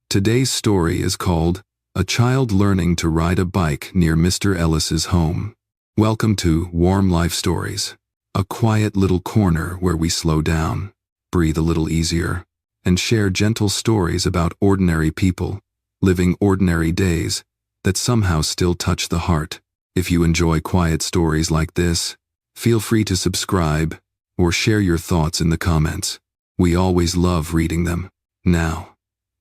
Today's story is called A Child Learning to Ride a Bike Near Mr. Ellis's Home. Welcome to Warm Life Stories, a quiet little corner where we slow down, breathe a little easier, and share gentle stories about ordinary people living ordinary days that somehow still touch the heart. If you enjoy quiet stories like this, feel free to subscribe or share your thoughts in the comments. We always love reading them. Now,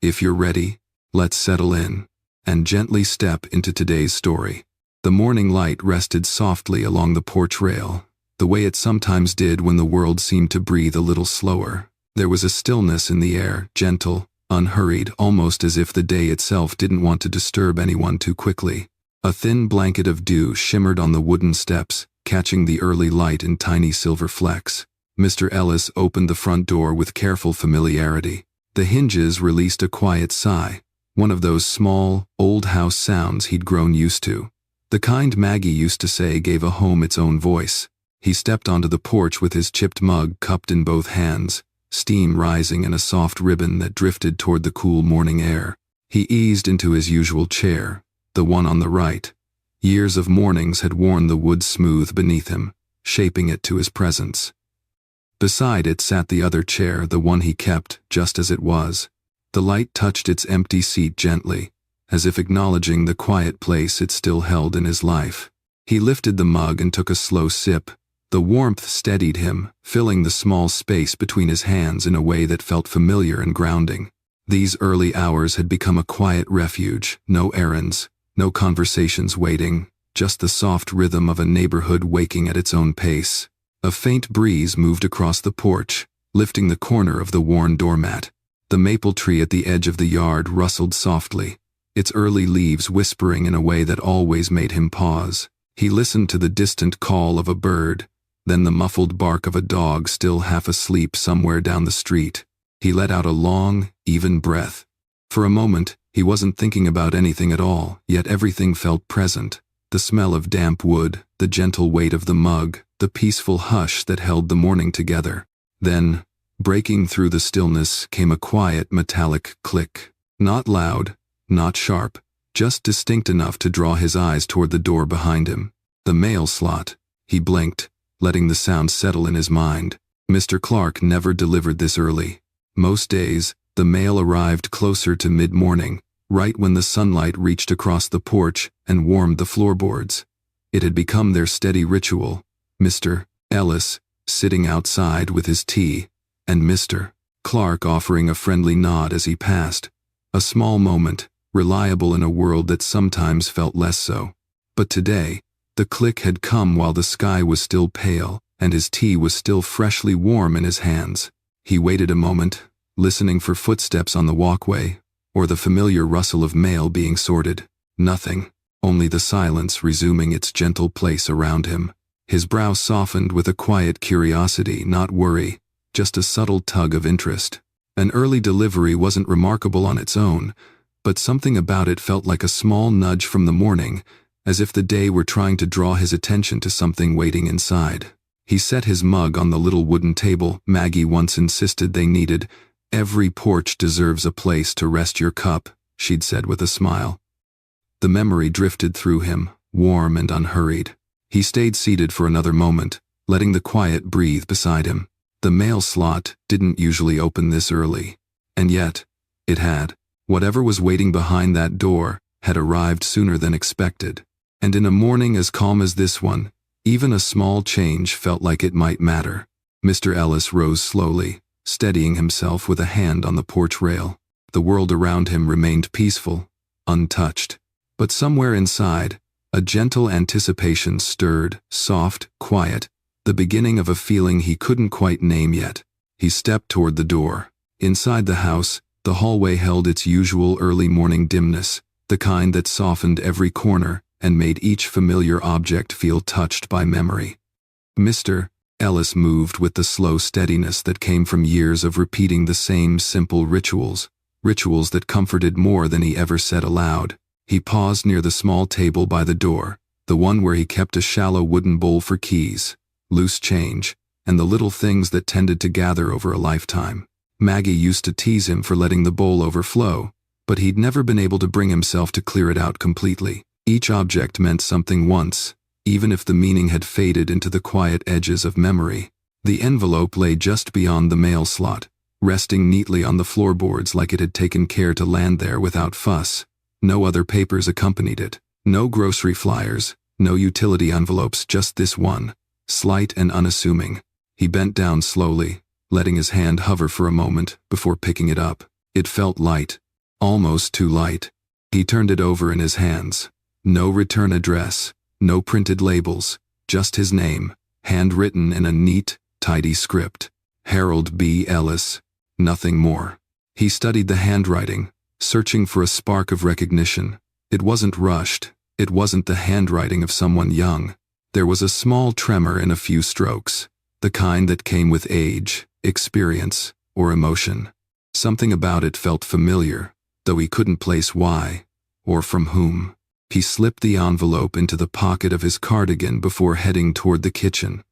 if you're ready, let's settle in and gently step into today's story. The morning light rested softly along the porch rail, the way it sometimes did when the world seemed to breathe a little slower. There was a stillness in the air, gentle, unhurried, almost as if the day itself didn't want to disturb anyone too quickly. A thin blanket of dew shimmered on the wooden steps, catching the early light in tiny silver flecks. Mr. Ellis opened the front door with careful familiarity. The hinges released a quiet sigh, one of those small, old house sounds he'd grown used to. The kind Maggie used to say gave a home its own voice. He stepped onto the porch with his chipped mug cupped in both hands, steam rising in a soft ribbon that drifted toward the cool morning air. He eased into his usual chair, the one on the right. Years of mornings had worn the wood smooth beneath him, shaping it to his presence. Beside it sat the other chair, the one he kept just as it was. The light touched its empty seat gently, as if acknowledging the quiet place it still held in his life. He lifted the mug and took a slow sip. The warmth steadied him, filling the small space between his hands in a way that felt familiar and grounding. These early hours had become a quiet refuge, no errands, no conversations waiting, just the soft rhythm of a neighborhood waking at its own pace. A faint breeze moved across the porch, lifting the corner of the worn doormat. The maple tree at the edge of the yard rustled softly, its early leaves whispering in a way that always made him pause. He listened to the distant call of a bird, then the muffled bark of a dog still half asleep somewhere down the street. He let out a long, even breath. For a moment, he wasn't thinking about anything at all, yet everything felt present. The smell of damp wood, the gentle weight of the mug, the peaceful hush that held the morning together. Then, breaking through the stillness, came a quiet metallic click. Not loud, not sharp, just distinct enough to draw his eyes toward the door behind him. The mail slot. He blinked, letting the sound settle in his mind. Mr. Clark never delivered this early. Most days, the mail arrived closer to mid-morning, right when the sunlight reached across the porch and warmed the floorboards. It had become their steady ritual. Mr. Ellis, sitting outside with his tea, and Mr. Clark offering a friendly nod as he passed. A small moment, reliable in a world that sometimes felt less so. But today, the click had come while the sky was still pale, and his tea was still freshly warm in his hands. He waited a moment, listening for footsteps on the walkway, or the familiar rustle of mail being sorted. Nothing, only the silence resuming its gentle place around him. His brow softened with a quiet curiosity, not worry, just a subtle tug of interest. An early delivery wasn't remarkable on its own, but something about it felt like a small nudge from the morning, as if the day were trying to draw his attention to something waiting inside. He set his mug on the little wooden table Maggie once insisted they needed. "Every porch deserves a place to rest your cup," she'd said with a smile. The memory drifted through him, warm and unhurried. He stayed seated for another moment, letting the quiet breathe beside him. The mail slot didn't usually open this early, and yet, it had. Whatever was waiting behind that door had arrived sooner than expected. And in a morning as calm as this one, even a small change felt like it might matter. Mr. Ellis rose slowly, steadying himself with a hand on the porch rail. The world around him remained peaceful, untouched. But somewhere inside, a gentle anticipation stirred, soft, quiet, the beginning of a feeling he couldn't quite name yet. He stepped toward the door. Inside the house, the hallway held its usual early morning dimness, the kind that softened every corner and made each familiar object feel touched by memory. Mr. Ellis moved with the slow steadiness that came from years of repeating the same simple rituals that comforted more than he ever said aloud. He paused near the small table by the door, the one where he kept a shallow wooden bowl for keys, loose change, and the little things that tended to gather over a lifetime. Maggie used to tease him for letting the bowl overflow, but he'd never been able to bring himself to clear it out completely. Each object meant something once, even if the meaning had faded into the quiet edges of memory. The envelope lay just beyond the mail slot, resting neatly on the floorboards like it had taken care to land there without fuss. No other papers accompanied it. No grocery flyers, no utility envelopes, just this one, slight and unassuming. He bent down slowly, letting his hand hover for a moment before picking it up. It felt light, almost too light. He turned it over in his hands. No return address, no printed labels, just his name, handwritten in a neat, tidy script. Harold B. Ellis. Nothing more. He studied the handwriting, searching for a spark of recognition. It wasn't rushed. It wasn't the handwriting of someone young. There was a small tremor in a few strokes, the kind that came with age, experience, or emotion. Something about it felt familiar, though he couldn't place why, or from whom. He slipped the envelope into the pocket of his cardigan before heading toward the kitchen.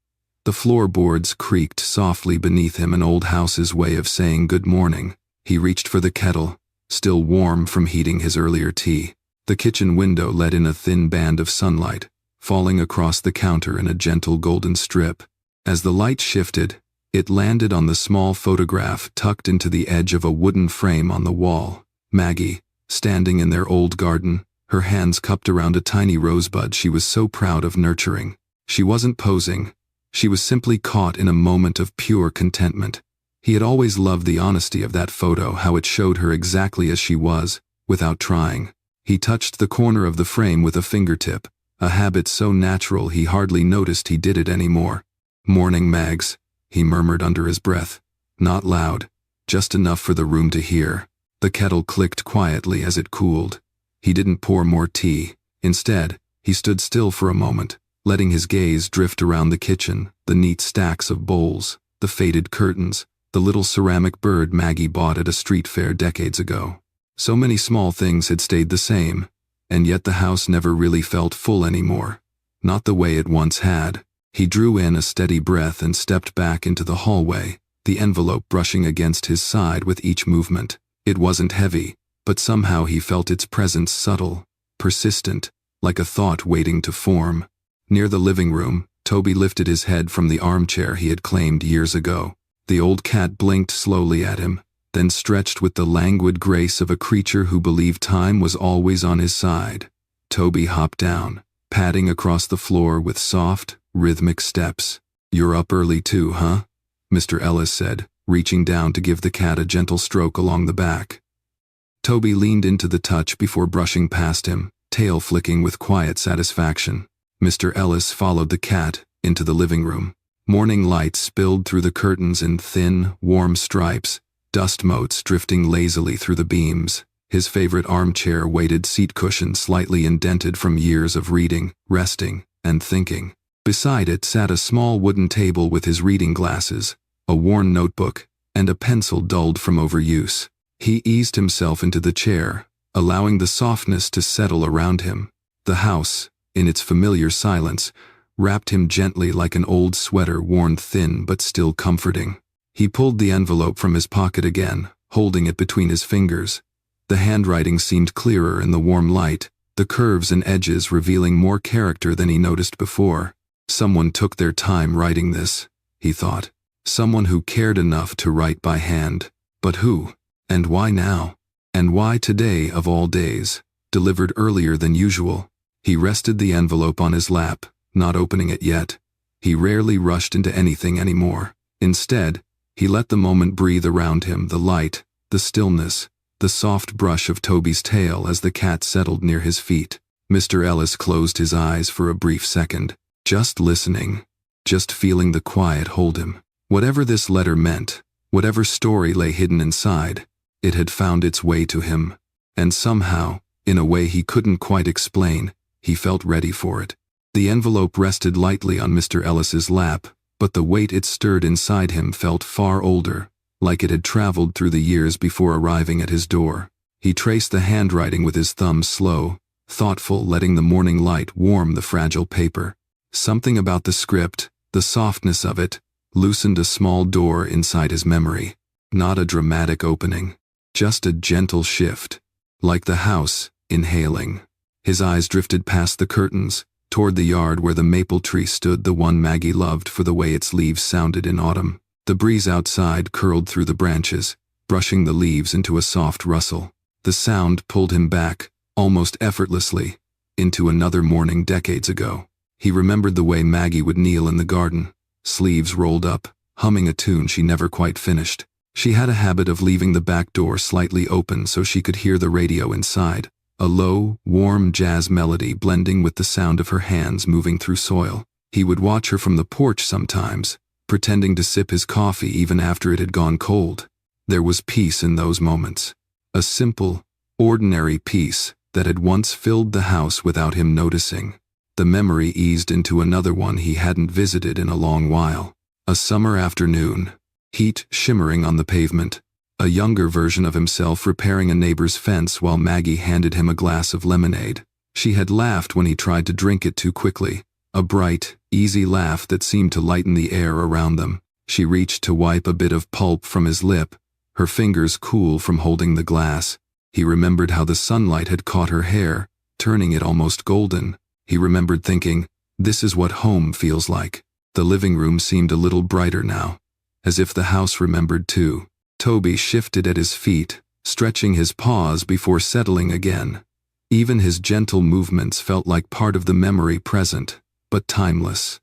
The floorboards creaked softly beneath him, an old house's way of saying good morning. He reached for the kettle, still warm from heating his earlier tea. The kitchen window let in a thin band of sunlight, falling across the counter in a gentle golden strip. As the light shifted, it landed on the small photograph tucked into the edge of a wooden frame on the wall. Maggie, standing in their old garden, her hands cupped around a tiny rosebud she was so proud of nurturing. She wasn't posing. She was simply caught in a moment of pure contentment. He had always loved the honesty of that photo, how it showed her exactly as she was, without trying. He touched the corner of the frame with a fingertip, a habit so natural he hardly noticed he did it anymore. "Morning, Mags," he murmured under his breath. Not loud, just enough for the room to hear. The kettle clicked quietly as it cooled. He didn't pour more tea. Instead, he stood still for a moment, letting his gaze drift around the kitchen, the neat stacks of bowls, the faded curtains, the little ceramic bird Maggie bought at a street fair decades ago. So many small things had stayed the same, and yet the house never really felt full anymore. Not the way it once had. He drew in a steady breath and stepped back into the hallway, the envelope brushing against his side with each movement. It wasn't heavy, but somehow he felt its presence subtle, persistent, like a thought waiting to form. Near the living room, Toby lifted his head from the armchair he had claimed years ago. The old cat blinked slowly at him, then stretched with the languid grace of a creature who believed time was always on his side. Toby hopped down, padding across the floor with soft, rhythmic steps. "You're up early too, huh?" Mr. Ellis said, reaching down to give the cat a gentle stroke along the back. Toby leaned into the touch before brushing past him, tail flicking with quiet satisfaction. Mr. Ellis followed the cat into the living room. Morning light spilled through the curtains in thin, warm stripes, dust motes drifting lazily through the beams. His favorite armchair weighted seat cushion slightly indented from years of reading, resting, and thinking. Beside it sat a small wooden table with his reading glasses, a worn notebook, and a pencil dulled from overuse. He eased himself into the chair, allowing the softness to settle around him. The house, in its familiar silence, wrapped him gently like an old sweater worn thin but still comforting. He pulled the envelope from his pocket again, holding it between his fingers. The handwriting seemed clearer in the warm light, the curves and edges revealing more character than he noticed before. Someone took their time writing this, he thought. Someone who cared enough to write by hand. But who? And why now? And why today of all days? Delivered earlier than usual. He rested the envelope on his lap, not opening it yet. He rarely rushed into anything anymore. Instead, he let the moment breathe around him, the light, the stillness, the soft brush of Toby's tail as the cat settled near his feet. Mr. Ellis closed his eyes for a brief second, just listening, just feeling the quiet hold him. Whatever this letter meant, whatever story lay hidden inside, it had found its way to him. And somehow, in a way he couldn't quite explain, he felt ready for it. The envelope rested lightly on Mr. Ellis's lap, but the weight it stirred inside him felt far older, like it had traveled through the years before arriving at his door. He traced the handwriting with his thumb, slow, thoughtful, letting the morning light warm the fragile paper. Something about the script, the softness of it, loosened a small door inside his memory. Not a dramatic opening, just a gentle shift. like the house, inhaling. His eyes drifted past the curtains, toward the yard where the maple tree stood, the one Maggie loved for the way its leaves sounded in autumn. The breeze outside curled through the branches, brushing the leaves into a soft rustle. The sound pulled him back, almost effortlessly, into another morning decades ago. He remembered the way Maggie would kneel in the garden, sleeves rolled up, humming a tune she never quite finished. She had a habit of leaving the back door slightly open so she could hear the radio inside, a low, warm jazz melody blending with the sound of her hands moving through soil. He would watch her from the porch sometimes, pretending to sip his coffee even after it had gone cold. There was peace in those moments. A simple, ordinary peace that had once filled the house without him noticing. The memory eased into another one he hadn't visited in a long while. A summer afternoon, heat shimmering on the pavement, a younger version of himself repairing a neighbor's fence while Maggie handed him a glass of lemonade. She had laughed when he tried to drink it too quickly, a bright, easy laugh that seemed to lighten the air around them. She reached to wipe a bit of pulp from his lip, her fingers cool from holding the glass. He remembered how the sunlight had caught her hair, turning it almost golden. He remembered thinking, this is what home feels like. The living room seemed a little brighter now, as if the house remembered too. Toby shifted at his feet, stretching his paws before settling again. Even his gentle movements felt like part of the memory present, but timeless.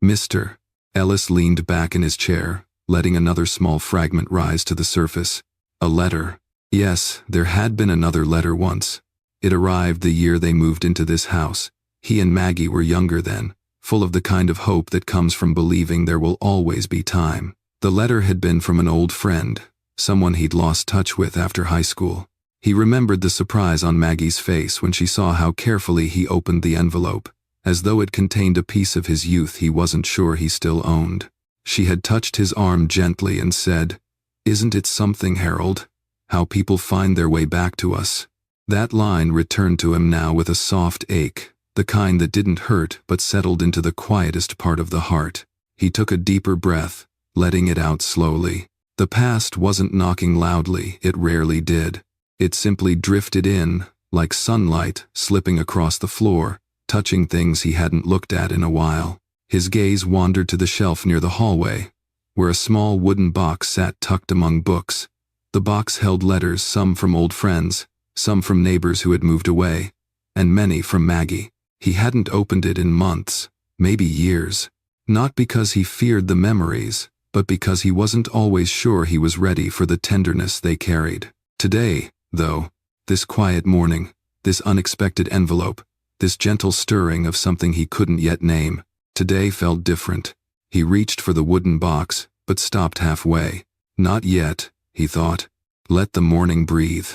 Mr. Ellis leaned back in his chair, letting another small fragment rise to the surface. A letter. Yes, there had been another letter once. It arrived the year they moved into this house. He and Maggie were younger then, full of the kind of hope that comes from believing there will always be time. The letter had been from an old friend, someone he'd lost touch with after high school. He remembered the surprise on Maggie's face when she saw how carefully he opened the envelope, as though it contained a piece of his youth he wasn't sure he still owned. She had touched his arm gently and said, "Isn't it something, Harold? How people find their way back to us." That line returned to him now with a soft ache, the kind that didn't hurt but settled into the quietest part of the heart. He took a deeper breath, letting it out slowly. The past wasn't knocking loudly, it rarely did. It simply drifted in, like sunlight slipping across the floor, touching things he hadn't looked at in a while. His gaze wandered to the shelf near the hallway, where a small wooden box sat tucked among books. The box held letters, some from old friends, some from neighbors who had moved away, and many from Maggie. He hadn't opened it in months, maybe years. Not because he feared the memories, but because he wasn't always sure he was ready for the tenderness they carried. Today, though, this quiet morning, this unexpected envelope, this gentle stirring of something he couldn't yet name, today felt different. He reached for the wooden box, but stopped halfway. Not yet, he thought. Let the morning breathe.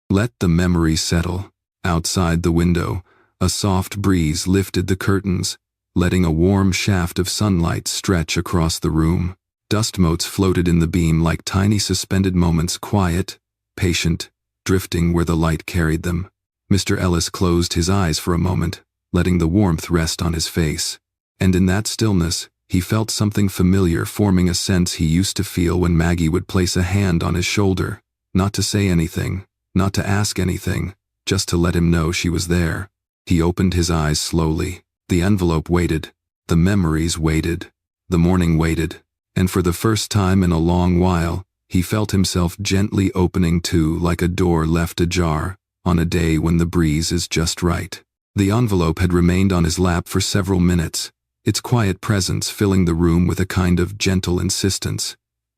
Let the memory settle. Outside the window, a soft breeze lifted the curtains, letting a warm shaft of sunlight stretch across the room. Dust motes floated in the beam like tiny suspended moments, quiet, patient, drifting where the light carried them. Mr. Ellis closed his eyes for a moment, letting the warmth rest on his face. And in that stillness, he felt something familiar forming, a sense he used to feel when Maggie would place a hand on his shoulder, not to say anything, not to ask anything, just to let him know she was there. He opened his eyes slowly. The envelope waited. The memories waited. The morning waited. And for the first time in a long while, he felt himself gently opening too, like a door left ajar, on a day when the breeze is just right. The envelope had remained on his lap for several minutes, its quiet presence filling the room with a kind of gentle insistence.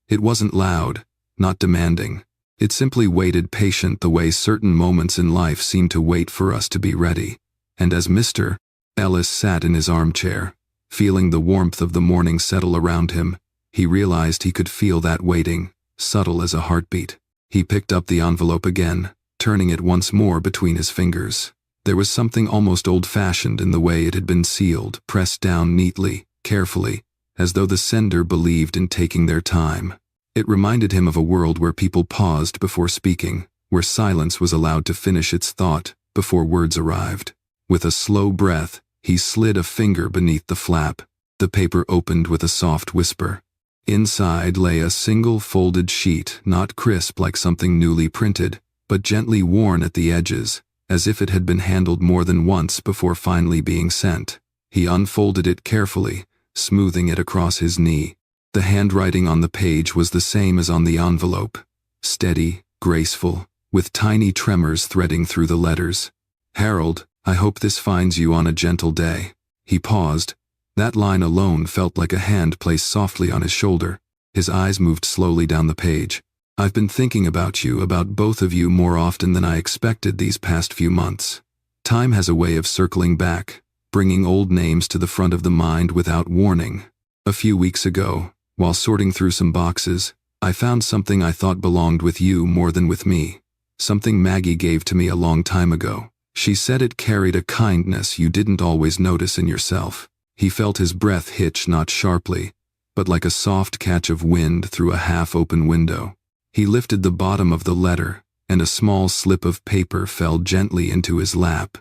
It wasn't loud, not demanding. It simply waited, patient the way certain moments in life seem to wait for us to be ready. And as Mr. Ellis sat in his armchair, feeling the warmth of the morning settle around him, he realized he could feel that waiting, subtle as a heartbeat. He picked up the envelope again, turning it once more between his fingers. There was something almost old-fashioned in the way it had been sealed, pressed down neatly, carefully, as though the sender believed in taking their time. It reminded him of a world where people paused before speaking, where silence was allowed to finish its thought before words arrived. With a slow breath, he slid a finger beneath the flap. The paper opened with a soft whisper. Inside lay a single folded sheet, not crisp like something newly printed, but gently worn at the edges, as if it had been handled more than once before finally being sent. He unfolded it carefully, smoothing it across his knee. The handwriting on the page was the same as on the envelope, steady, graceful, with tiny tremors threading through the letters. "Harold, I hope this finds you on a gentle day." He paused. That line alone felt like a hand placed softly on his shoulder. His eyes moved slowly down the page. "I've been thinking about you, about both of you, more often than I expected these past few months. Time has a way of circling back, bringing old names to the front of the mind without warning. A few weeks ago, while sorting through some boxes, I found something I thought belonged with you more than with me. Something Maggie gave to me a long time ago. She said it carried a kindness you didn't always notice in yourself." He felt his breath hitch not sharply, but like a soft catch of wind through a half-open window. He lifted the bottom of the letter, and a small slip of paper fell gently into his lap.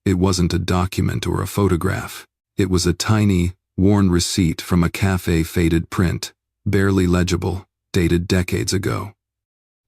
It wasn't a document or a photograph. It was a tiny, worn receipt from a cafe, faded print, barely legible, dated decades ago.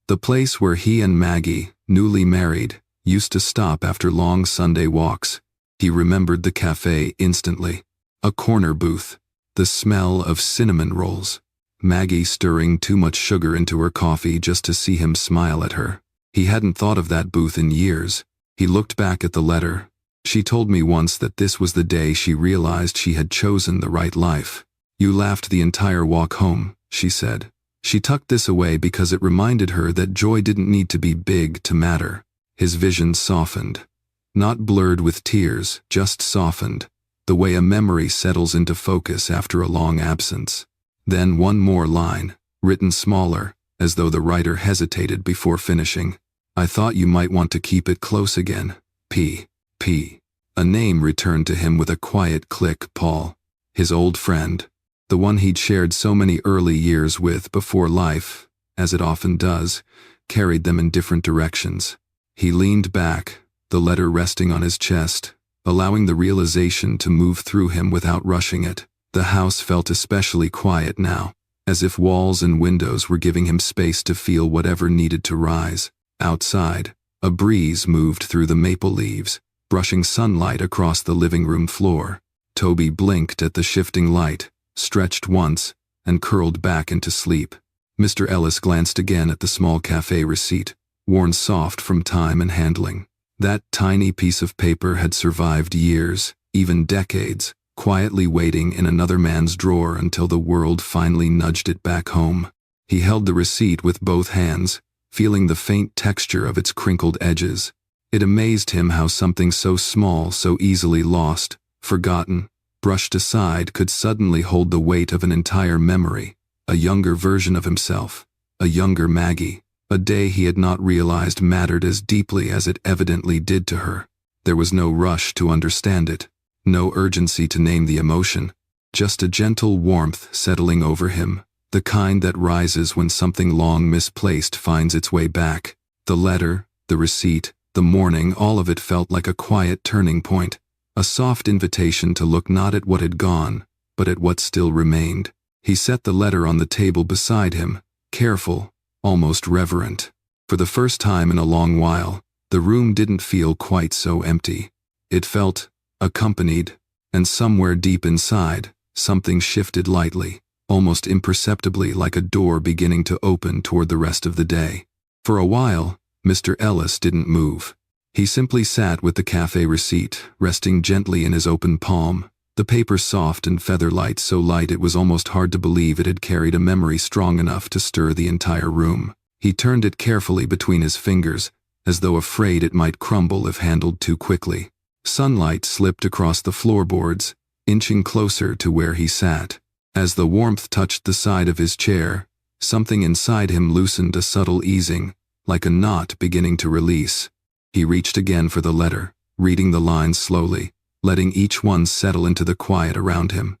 The place where he and Maggie, newly married, used to stop after long Sunday walks. He remembered the cafe instantly. A corner booth, the smell of cinnamon rolls, Maggie stirring too much sugar into her coffee just to see him smile at her. He hadn't thought of that booth in years. He looked back at the letter. "She told me once that this was the day she realized she had chosen the right life. You laughed the entire walk home," she said. She tucked this away because it reminded her that joy didn't need to be big to matter. His vision softened. Not blurred with tears, just softened, the way a memory settles into focus after a long absence. Then one more line, written smaller, as though the writer hesitated before finishing. "I thought you might want to keep it close again. P. P." A name returned to him with a quiet click. Paul. His old friend. The one he'd shared so many early years with before life, as it often does, carried them in different directions. He leaned back, the letter resting on his chest, allowing the realization to move through him without rushing it. The house felt especially quiet now, as if walls and windows were giving him space to feel whatever needed to rise. Outside, a breeze moved through the maple leaves, brushing sunlight across the living room floor. Toby blinked at the shifting light, stretched once, and curled back into sleep. Mr. Ellis glanced again at the small cafe receipt, worn soft from time and handling. That tiny piece of paper had survived years, even decades, quietly waiting in another man's drawer until the world finally nudged it back home. He held the receipt with both hands, feeling the faint texture of its crinkled edges. It amazed him how something so small, so easily lost, forgotten, brushed aside could suddenly hold the weight of an entire memory, a younger version of himself, a younger Maggie, a day he had not realized mattered as deeply as it evidently did to her. There was no rush to understand it. No urgency to name the emotion, just a gentle warmth settling over him, the kind that rises when something long misplaced finds its way back. The letter, the receipt, the morning, all of it felt like a quiet turning point, a soft invitation to look not at what had gone, but at what still remained. He set the letter on the table beside him, careful, almost reverent. For the first time in a long while, the room didn't feel quite so empty. It felt accompanied, and somewhere deep inside, something shifted lightly, almost imperceptibly, like a door beginning to open toward the rest of the day. For a while, Mr. Ellis didn't move. He simply sat with the cafe receipt, resting gently in his open palm, the paper soft and feather-light, so light it was almost hard to believe it had carried a memory strong enough to stir the entire room. He turned it carefully between his fingers, as though afraid it might crumble if handled too quickly. Sunlight slipped across the floorboards, inching closer to where he sat. As the warmth touched the side of his chair, something inside him loosened, a subtle easing, like a knot beginning to release. He reached again for the letter, reading the lines slowly, letting each one settle into the quiet around him.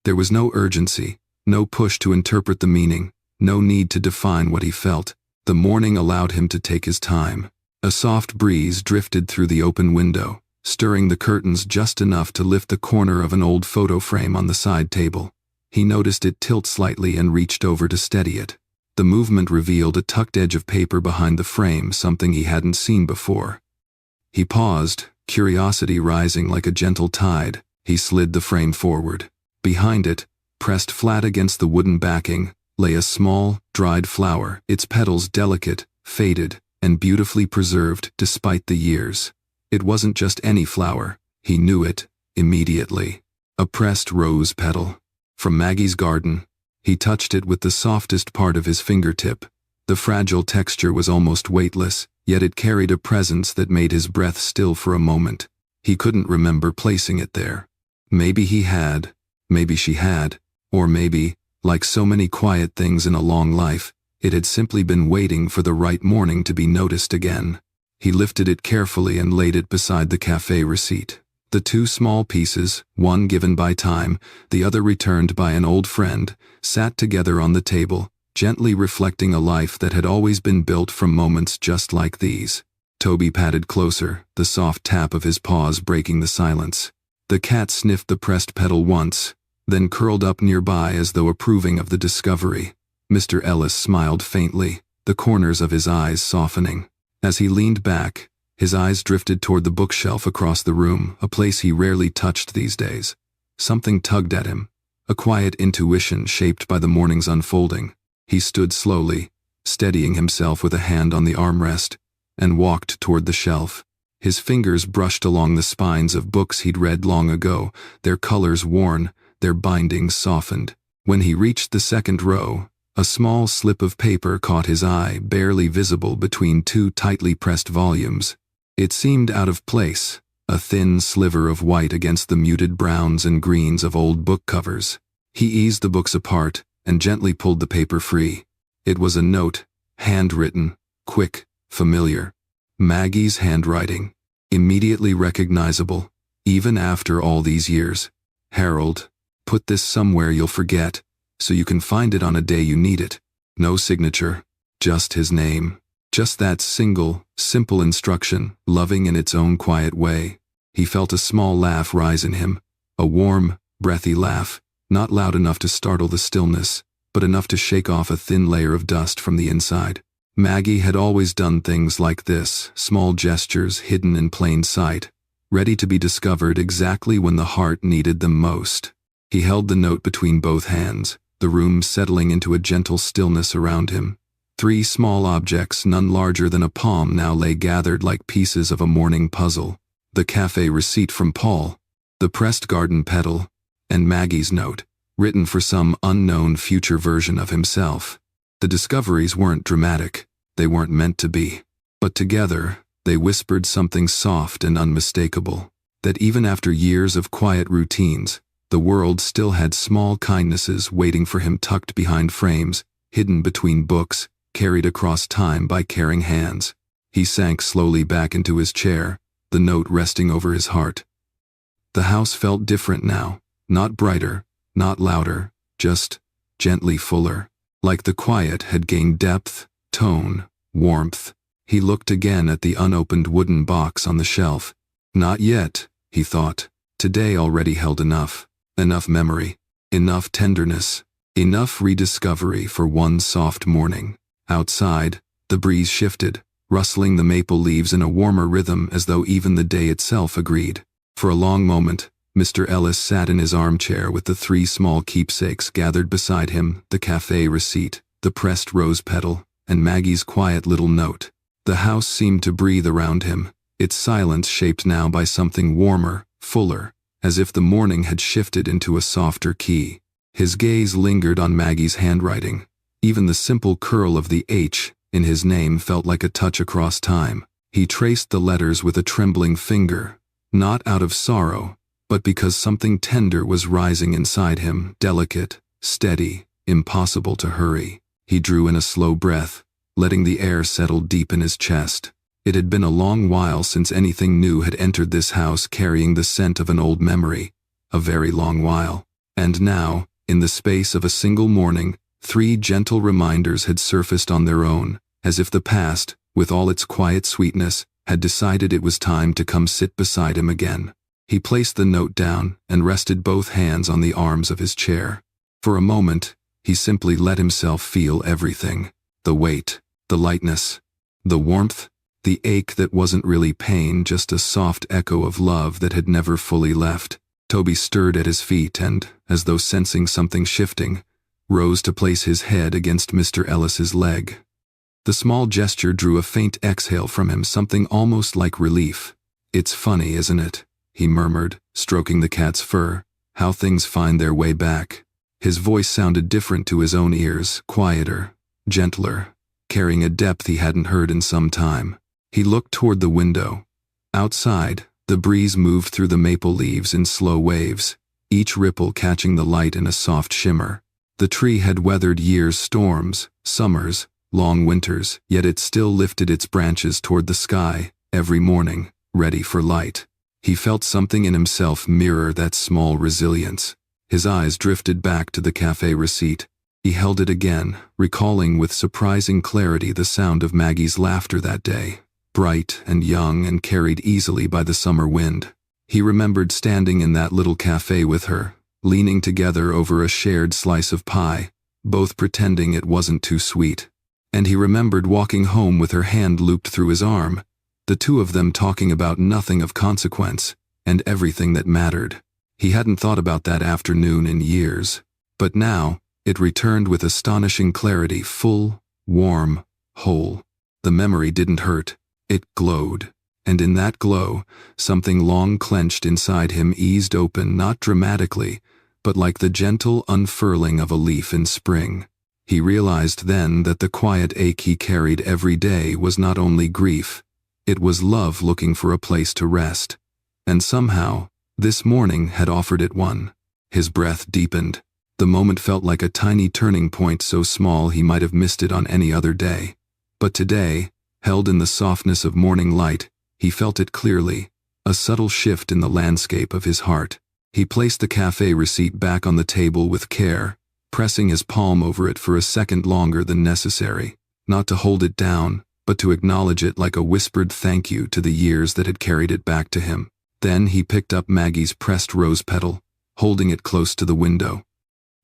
There was no urgency, no push to interpret the meaning, no need to define what he felt. The morning allowed him to take his time. A soft breeze drifted through the open window, stirring the curtains just enough to lift the corner of an old photo frame on the side table. He noticed it tilt slightly and reached over to steady it. The movement revealed a tucked edge of paper behind the frame, something he hadn't seen before. He paused, curiosity rising like a gentle tide. He slid the frame forward. Behind it, pressed flat against the wooden backing, lay a small, dried flower, its petals delicate, faded, and beautifully preserved despite the years. It wasn't just any flower. He knew it, immediately. A pressed rose petal. From Maggie's garden. He touched it with the softest part of his fingertip. The fragile texture was almost weightless, yet it carried a presence that made his breath still for a moment. He couldn't remember placing it there. Maybe he had, maybe she had, or maybe, like so many quiet things in a long life, it had simply been waiting for the right morning to be noticed again. He lifted it carefully and laid it beside the cafe receipt. The two small pieces, one given by time, the other returned by an old friend, sat together on the table, gently reflecting a life that had always been built from moments just like these. Toby padded closer, the soft tap of his paws breaking the silence. The cat sniffed the pressed petal once, then curled up nearby as though approving of the discovery. Mr. Ellis smiled faintly, the corners of his eyes softening. As he leaned back, his eyes drifted toward the bookshelf across the room, a place he rarely touched these days. Something tugged at him, a quiet intuition shaped by the morning's unfolding. He stood slowly, steadying himself with a hand on the armrest, and walked toward the shelf. His fingers brushed along the spines of books he'd read long ago, their colors worn, their bindings softened. When he reached the second row, a small slip of paper caught his eye, barely visible between two tightly pressed volumes. It seemed out of place, a thin sliver of white against the muted browns and greens of old book covers. He eased the books apart and gently pulled the paper free. It was a note, handwritten, quick, familiar. Maggie's handwriting, immediately recognizable, even after all these years. Harold, put this somewhere you'll forget, so you can find it on a day you need it. No signature, just his name. Just that single, simple instruction, loving in its own quiet way. He felt a small laugh rise in him, a warm, breathy laugh, not loud enough to startle the stillness, but enough to shake off a thin layer of dust from the inside. Maggie had always done things like this, small gestures hidden in plain sight, ready to be discovered exactly when the heart needed them most. He held the note between both hands, the room settling into a gentle stillness around him. 3 small objects, none larger than a palm, now lay gathered like pieces of a morning puzzle. The cafe receipt from Paul, the pressed garden petal, and Maggie's note, written for some unknown future version of himself. The discoveries weren't dramatic, they weren't meant to be. But together, they whispered something soft and unmistakable, that even after years of quiet routines, the world still had small kindnesses waiting for him tucked behind frames, hidden between books, carried across time by caring hands. He sank slowly back into his chair, the note resting over his heart. The house felt different now, not brighter, not louder, just gently fuller. Like the quiet had gained depth, tone, warmth. He looked again at the unopened wooden box on the shelf. Not yet, he thought. Today already held enough. Enough memory. Enough tenderness. Enough rediscovery for one soft morning. Outside, the breeze shifted, rustling the maple leaves in a warmer rhythm as though even the day itself agreed. For a long moment, Mr. Ellis sat in his armchair with the 3 small keepsakes gathered beside him, the cafe receipt, the pressed rose petal, and Maggie's quiet little note. The house seemed to breathe around him, its silence shaped now by something warmer, fuller, as if the morning had shifted into a softer key. His gaze lingered on Maggie's handwriting. Even the simple curl of the H in his name felt like a touch across time. He traced the letters with a trembling finger, not out of sorrow, but because something tender was rising inside him, delicate, steady, impossible to hurry. He drew in a slow breath, letting the air settle deep in his chest. It had been a long while since anything new had entered this house carrying the scent of an old memory, a very long while. And now, in the space of a single morning, 3 gentle reminders had surfaced on their own, as if the past, with all its quiet sweetness, had decided it was time to come sit beside him again. He placed the note down and rested both hands on the arms of his chair. For a moment, He simply let himself feel everything. The weight, the lightness, the warmth, the ache that wasn't really pain, just a soft echo of love that had never fully left. Toby stirred at his feet and, as though sensing something shifting, rose to place his head against Mr. Ellis's leg. The small gesture drew a faint exhale from him, something almost like relief. "It's funny, isn't it?" he murmured, stroking the cat's fur, "how things find their way back." His voice sounded different to his own ears, quieter, gentler, carrying a depth he hadn't heard in some time. He looked toward the window. Outside, the breeze moved through the maple leaves in slow waves, each ripple catching the light in a soft shimmer. The tree had weathered years' storms, summers, long winters, yet it still lifted its branches toward the sky, every morning, ready for light. He felt something in himself mirror that small resilience. His eyes drifted back to the cafe receipt. He held it again, recalling with surprising clarity the sound of Maggie's laughter that day, bright and young and carried easily by the summer wind. He remembered standing in that little cafe with her, leaning together over a shared slice of pie, both pretending it wasn't too sweet. And he remembered walking home with her hand looped through his arm, the two of them talking about nothing of consequence, and everything that mattered. He hadn't thought about that afternoon in years, but now, it returned with astonishing clarity, full, warm, whole. The memory didn't hurt, it glowed, and in that glow, something long clenched inside him eased open, not dramatically, but like the gentle unfurling of a leaf in spring. He realized then that the quiet ache he carried every day was not only grief, it was love looking for a place to rest. And somehow, this morning had offered it one. His breath deepened. The moment felt like a tiny turning point, so small he might have missed it on any other day. But today, held in the softness of morning light, he felt it clearly, a subtle shift in the landscape of his heart. He placed the cafe receipt back on the table with care, pressing his palm over it for a second longer than necessary, not to hold it down, but to acknowledge it like a whispered thank you to the years that had carried it back to him. Then he picked up Maggie's pressed rose petal, holding it close to the window.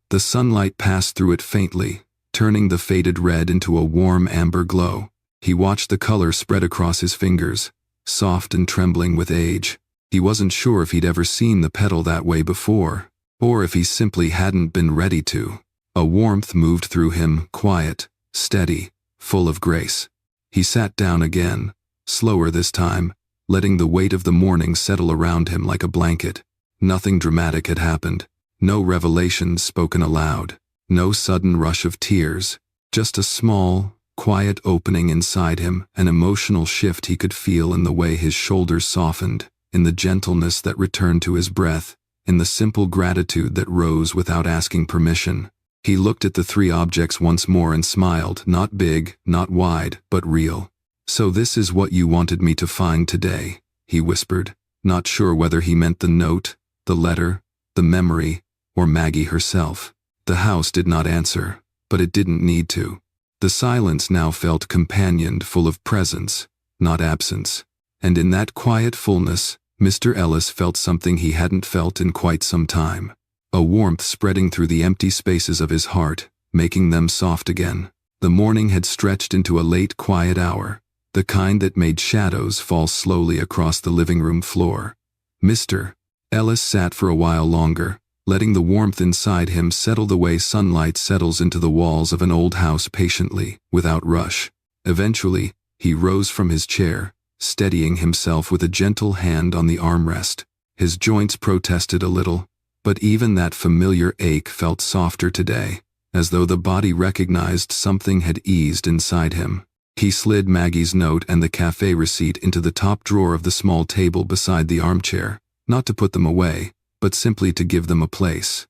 The sunlight passed through it faintly, turning the faded red into a warm amber glow. He watched the color spread across his fingers, soft and trembling with age. He wasn't sure if he'd ever seen the petal that way before, or if he simply hadn't been ready to. A warmth moved through him, quiet, steady, full of grace. He sat down again, slower this time, letting the weight of the morning settle around him like a blanket. Nothing dramatic had happened, no revelations spoken aloud, no sudden rush of tears, just a small, quiet opening inside him, an emotional shift he could feel in the way his shoulders softened, in the gentleness that returned to his breath, in the simple gratitude that rose without asking permission. He looked at the three objects once more and smiled, not big, not wide, but real. "So this is what you wanted me to find today," he whispered, not sure whether he meant the note, the letter, the memory, or Maggie herself. The house did not answer, but it didn't need to. The silence now felt companioned, full of presence, not absence. And in that quiet fullness, Mr. Ellis felt something he hadn't felt in quite some time. A warmth spreading through the empty spaces of his heart, making them soft again. The morning had stretched into a late, quiet hour, the kind that made shadows fall slowly across the living room floor. Mr. Ellis sat for a while longer, letting the warmth inside him settle the way sunlight settles into the walls of an old house patiently, without rush. Eventually, he rose from his chair, steadying himself with a gentle hand on the armrest. His joints protested a little, but even that familiar ache felt softer today, as though the body recognized something had eased inside him. He slid Maggie's note and the cafe receipt into the top drawer of the small table beside the armchair, not to put them away, but simply to give them a place.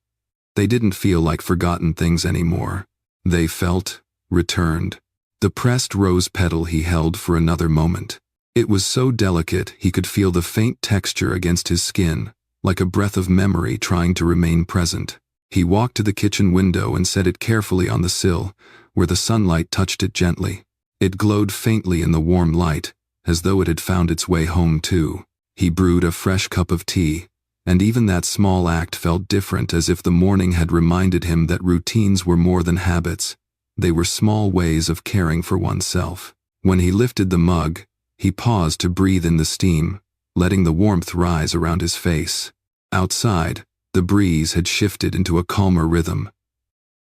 They didn't feel like forgotten things anymore. They felt returned. The pressed rose petal he held for another moment. It was so delicate he could feel the faint texture against his skin, like a breath of memory trying to remain present. He walked to the kitchen window and set it carefully on the sill, where the sunlight touched it gently. It glowed faintly in the warm light, as though it had found its way home too. He brewed a fresh cup of tea, And even that small act felt different, as if the morning had reminded him that routines were more than habits. They were small ways of caring for oneself. When he lifted the mug, he paused to breathe in the steam, letting the warmth rise around his face. Outside, the breeze had shifted into a calmer rhythm.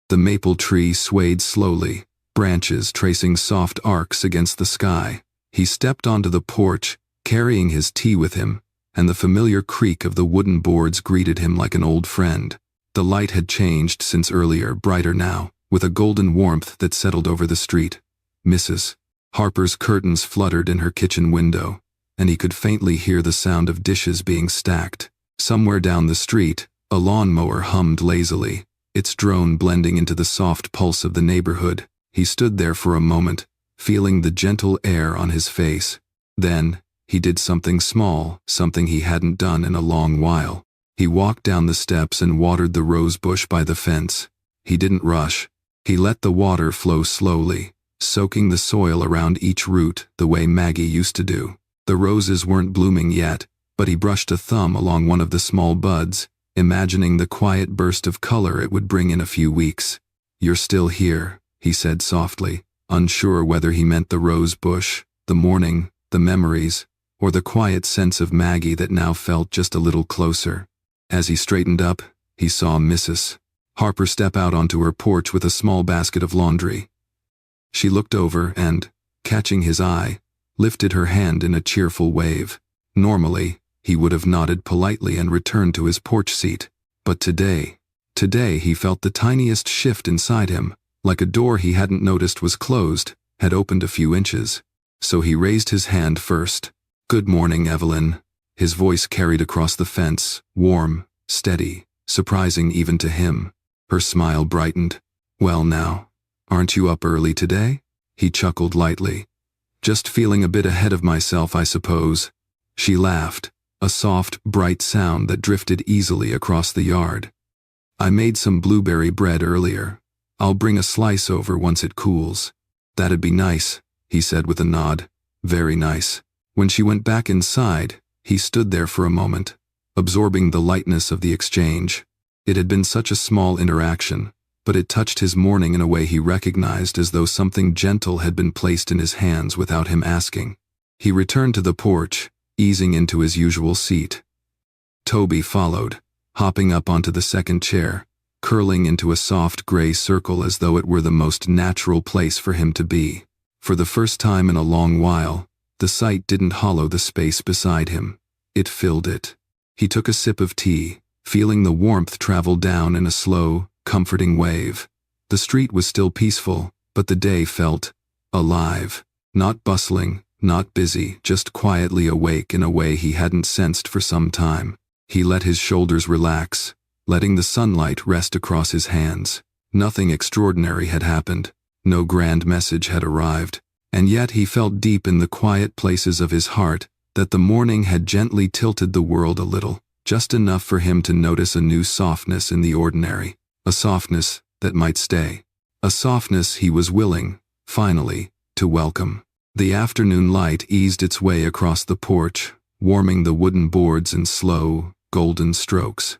The maple tree swayed slowly, branches tracing soft arcs against the sky. He stepped onto the porch, carrying his tea with him, and the familiar creak of the wooden boards greeted him like an old friend. The light had changed since earlier, brighter now, with a golden warmth that settled over the street. Mrs. Harper's curtains fluttered in her kitchen window, and he could faintly hear the sound of dishes being stacked. Somewhere down the street, a lawnmower hummed lazily, its drone blending into the soft pulse of the neighborhood. He stood there for a moment, feeling the gentle air on his face. Then, he did something small, something he hadn't done in a long while. He walked down the steps and watered the rose bush by the fence. He didn't rush. He let the water flow slowly, soaking the soil around each root the way Maggie used to do. The roses weren't blooming yet, but he brushed a thumb along one of the small buds, imagining the quiet burst of color it would bring in a few weeks. "You're still here," he said softly, unsure whether he meant the rose bush, the morning, the memories, or the quiet sense of Maggie that now felt just a little closer. As he straightened up, he saw Mrs. Harper step out onto her porch with a small basket of laundry. She looked over and, catching his eye, lifted her hand in a cheerful wave. Normally, he would have nodded politely and returned to his porch seat. But today he felt the tiniest shift inside him, like a door he hadn't noticed was closed, had opened a few inches. So he raised his hand first. "Good morning, Evelyn." His voice carried across the fence, warm, steady, surprising even to him. Her smile brightened. "Well now, aren't you up early today?" He chuckled lightly. "Just feeling a bit ahead of myself, I suppose." She laughed, a soft, bright sound that drifted easily across the yard. "I made some blueberry bread earlier. I'll bring a slice over once it cools." "That'd be nice," he said with a nod. "Very nice." When she went back inside, he stood there for a moment, absorbing the lightness of the exchange. It had been such a small interaction, but it touched his morning in a way he recognized, as though something gentle had been placed in his hands without him asking. He returned to the porch, easing into his usual seat. Toby followed, hopping up onto the second chair, curling into a soft gray circle as though it were the most natural place for him to be. For the first time in a long while, the sight didn't hollow the space beside him. It filled it. He took a sip of tea, feeling the warmth travel down in a slow, comforting wave. The street was still peaceful, but the day felt alive. Not bustling, not busy, just quietly awake in a way he hadn't sensed for some time. He let his shoulders relax, letting the sunlight rest across his hands. Nothing extraordinary had happened. No grand message had arrived. And yet he felt deep in the quiet places of his heart that the morning had gently tilted the world a little, just enough for him to notice a new softness in the ordinary. A softness that might stay. A softness he was willing, finally, to welcome. The afternoon light eased its way across the porch, warming the wooden boards in slow, golden strokes.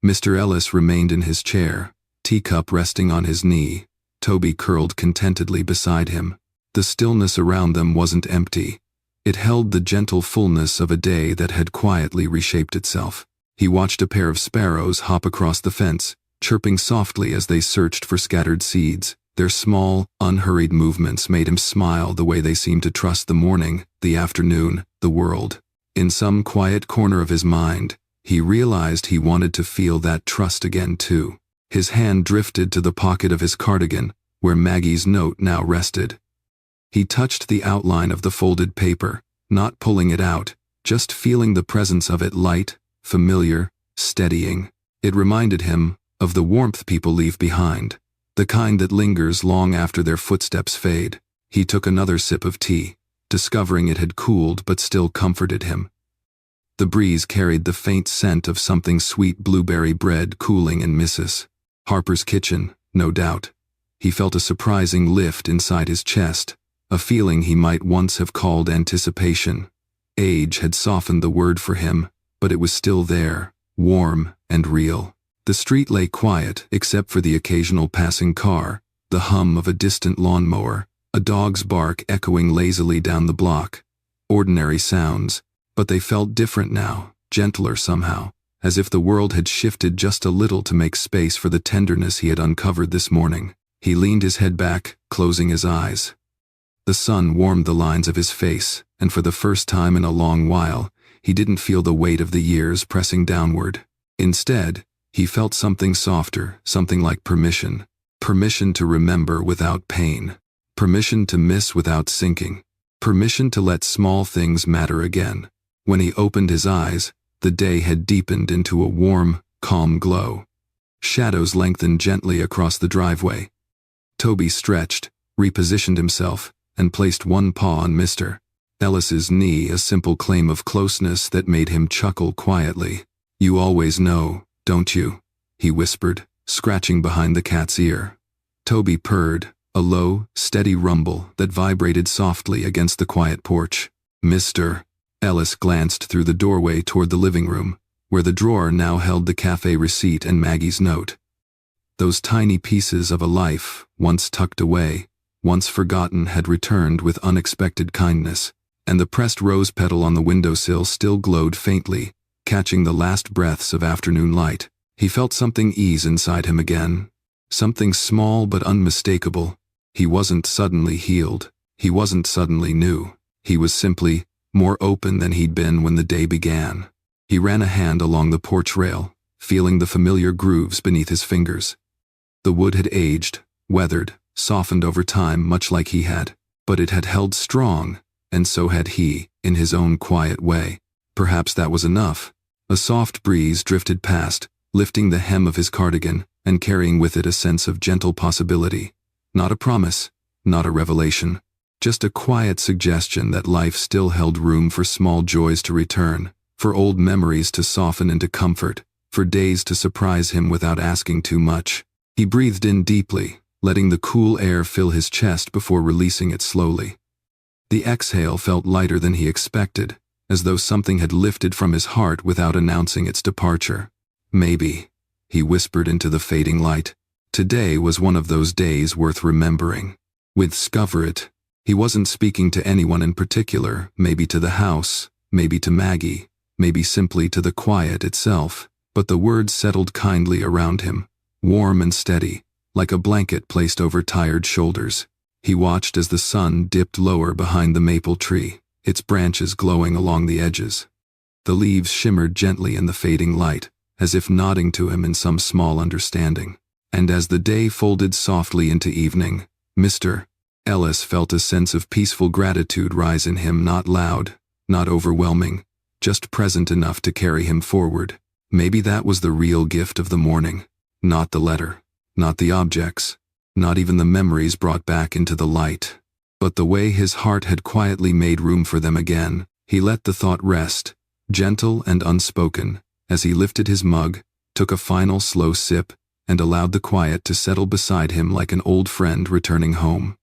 Mr. Ellis remained in his chair, teacup resting on his knee, Toby curled contentedly beside him. The stillness around them wasn't empty. It held the gentle fullness of a day that had quietly reshaped itself. He watched a pair of sparrows hop across the fence, chirping softly as they searched for scattered seeds. Their small, unhurried movements made him smile the way they seemed to trust the morning, the afternoon, the world. In some quiet corner of his mind, he realized he wanted to feel that trust again too. His hand drifted to the pocket of his cardigan, where Maggie's note now rested. He touched the outline of the folded paper, not pulling it out, just feeling the presence of it, light, familiar, steadying. It reminded him of the warmth people leave behind, the kind that lingers long after their footsteps fade. He took another sip of tea, discovering it had cooled but still comforted him. The breeze carried the faint scent of something sweet, blueberry bread cooling in Mrs. Harper's kitchen, no doubt. He felt a surprising lift inside his chest, a feeling he might once have called anticipation. Age had softened the word for him, but it was still there, warm and real. The street lay quiet except for the occasional passing car, the hum of a distant lawnmower, a dog's bark echoing lazily down the block. Ordinary sounds, but they felt different now, gentler somehow, as if the world had shifted just a little to make space for the tenderness he had uncovered this morning. He leaned his head back, closing his eyes. The sun warmed the lines of his face, and for the first time in a long while, he didn't feel the weight of the years pressing downward. Instead, he felt something softer, something like permission. Permission to remember without pain. Permission to miss without sinking. Permission to let small things matter again. When he opened his eyes, the day had deepened into a warm, calm glow. Shadows lengthened gently across the driveway. Toby stretched, repositioned himself, and placed one paw on Mr. Ellis's knee, a simple claim of closeness that made him chuckle quietly. "You always know, don't you?" he whispered, scratching behind the cat's ear. Toby purred, a low, steady rumble that vibrated softly against the quiet porch. "Mr. Ellis glanced through the doorway toward the living room, where the drawer now held the cafe receipt and Maggie's note. Those tiny pieces of a life, once tucked away, once forgotten, had returned with unexpected kindness, and the pressed rose petal on the windowsill still glowed faintly, catching the last breaths of afternoon light. He felt something ease inside him again, something small but unmistakable. He wasn't suddenly healed. He wasn't suddenly new. He was simply more open than he'd been when the day began. He ran a hand along the porch rail, feeling the familiar grooves beneath his fingers. The wood had aged, weathered, softened over time much like he had, but it had held strong, and so had he, in his own quiet way. Perhaps that was enough. A soft breeze drifted past, lifting the hem of his cardigan and carrying with it a sense of gentle possibility. Not a promise, not a revelation, just a quiet suggestion that life still held room for small joys to return, for old memories to soften into comfort, for days to surprise him without asking too much. He breathed in deeply, letting the cool air fill his chest before releasing it slowly. The exhale felt lighter than he expected, as though something had lifted from his heart without announcing its departure. "Maybe," he whispered into the fading light. Today was one of those days worth remembering. With Scoverit, he wasn't speaking to anyone in particular, maybe to the house, maybe to Maggie, maybe simply to the quiet itself, but the words settled kindly around him, warm and steady, like a blanket placed over tired shoulders. He watched as the sun dipped lower behind the maple tree, its branches glowing along the edges. The leaves shimmered gently in the fading light, as if nodding to him in some small understanding. And as the day folded softly into evening, Mr. Ellis felt a sense of peaceful gratitude rise in him, not loud, not overwhelming, just present enough to carry him forward. Maybe that was the real gift of the morning. Not the letter, not the objects, not even the memories brought back into the light, but the way his heart had quietly made room for them again. He let the thought rest, gentle and unspoken, as he lifted his mug, took a final slow sip, and allowed the quiet to settle beside him like an old friend returning home.